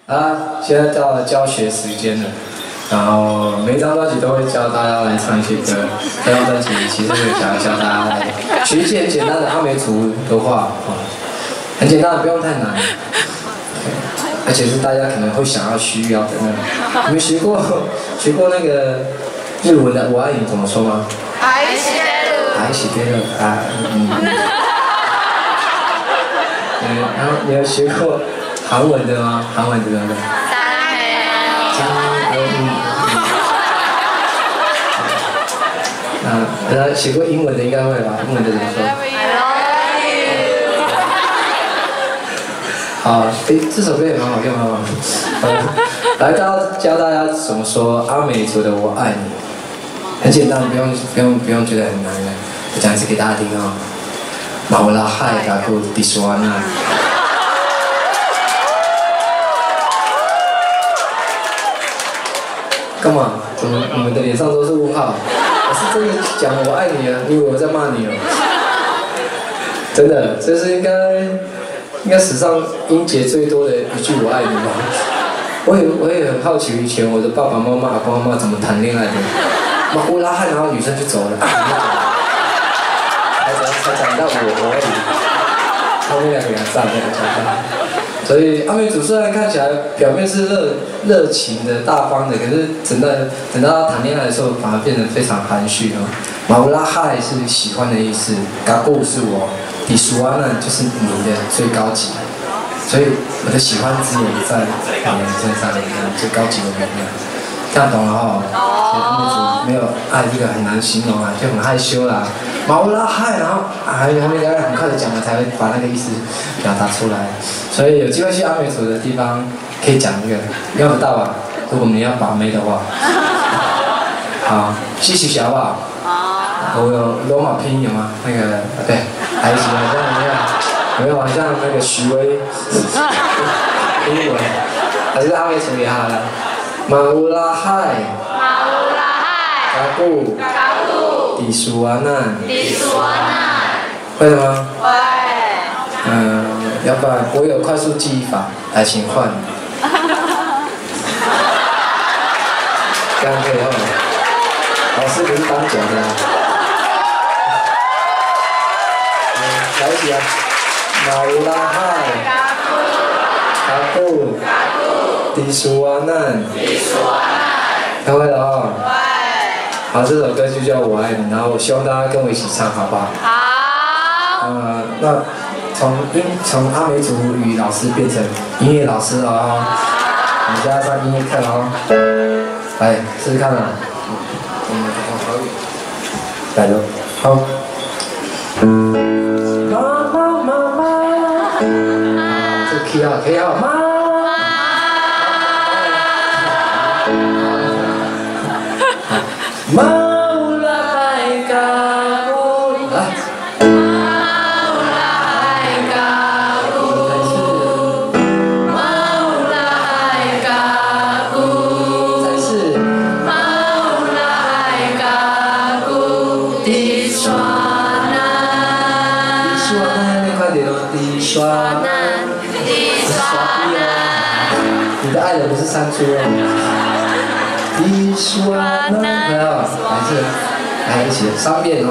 啊，现在到了教学时间了，然后每一张专辑都会教大家来唱一些歌。这张专辑其实会想要教大家来学一些很简单的阿美族的话，很简单，不用太难，而且是大家可能会想要需要的那种。你们学过那个日文的"我爱你"怎么说吗？愛してる。愛してる啊，然后你有学过韩文的吗？韩文的那个。写过英文的应该会吧？英文的怎么说？好，这首歌也蛮好听，蛮好听。来，教大家怎么说阿美族的"我爱你"，很简单，不用觉得很难的。我讲一次给大家听啊。马拉海嘎古迪斯瓦纳。干嘛？怎么你们的脸上都是问号？我是真的讲"我爱你"啊，你以为我在骂你哦？真的，这是应该史上音节最多的一句"我爱你"吧？我也很好奇，以前我的爸爸妈妈、阿公阿妈怎么谈恋爱的？马乌拉汉，然后女生就走了，才讲到我而已。他们两个人站在讲到。所以阿美族虽然看起来表面是热情的、大方的，可是等到谈恋爱的时候，反而变得非常含蓄哦。马乌拉嗨是喜欢的意思，嘎布是我，迪苏安呢就是你的最高级，所以我的喜欢只有在你身上，最高级的能量。这样懂了哈？所以阿美族没有爱这个很难形容啊，就很害羞啦。马乌拉嗨，然后后面要很快的讲了才会把那个意思表达出来。所以有机会去阿美族的地方，可以讲一个，要不到吧？如果你要把妹的话，好，谢谢好不好？我有罗马拼音有吗？那个对，还行啊，这样有没有好像那个许巍英文，还是阿美族也好了。马乌拉嗨，嘎布，迪苏瓦难，会了吗？会。要不然我有快速记忆法，来，请换。这样可以哦。老师不是当讲的。来一起啊！马乌拉嗨，嘎布，迪苏瓦难，开会了哦。好，这首歌就叫"我爱你"，然后我希望大家跟我一起唱，好不好？好。那从阿美族语老师变成音乐老师了哦，我们加上音乐课哦，来试试看啊。来喽，好。妈，这个 key 啊，可以啊，妈。马乌拉海嘎布，来。你的爱人不是山猪哦。迪苏安娜，没有，来一起3遍哦。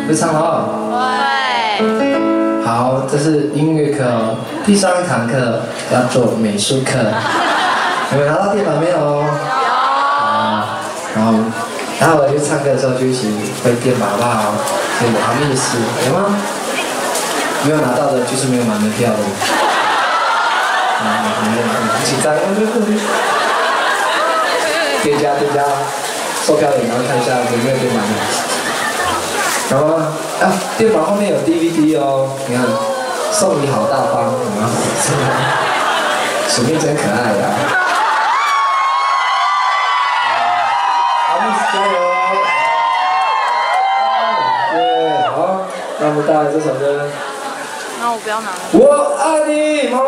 会唱哦。会。好，这是音乐课哦。第3堂课要做美术课，有没有拿到电板没有？有。然后待会去唱歌的时候就一起挥电板好不好？所以好意思，有吗？没有拿到的就是没有买门票的。很紧张。店家，售票员，然后看一下有没有电板。然后电板后面有 DVD 哦，你看，送礼好大方，有没有？薯片真可爱呀！阿密斯加油！耶，好，那我们带来这首歌。那我不要拿了。我爱你，毛。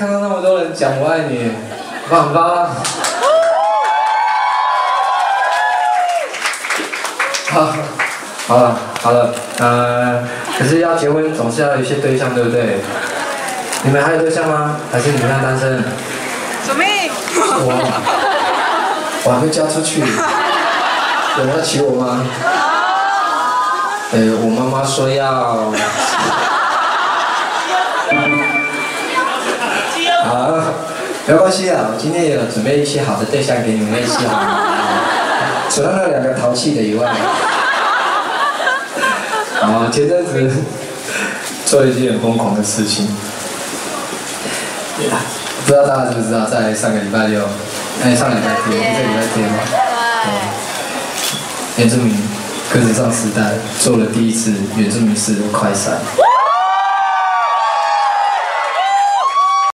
看到那么多人讲我爱你，棒不棒？好了，可是要结婚总是要有一些对象，对不对？你们还有对象吗？还是你们还单身？准备。我还没嫁出去，有人要娶我吗？我妈妈说要。好，没关系啊，我今天也有准备一些好的对象给你们一起好。除了那2个淘气的以外。好，前阵子做了一件很疯狂的事情，不知道大家知不知道，在上个礼拜六，上礼拜天，这礼拜天嘛，原住民歌词上时代做了第一次原住民式的快闪。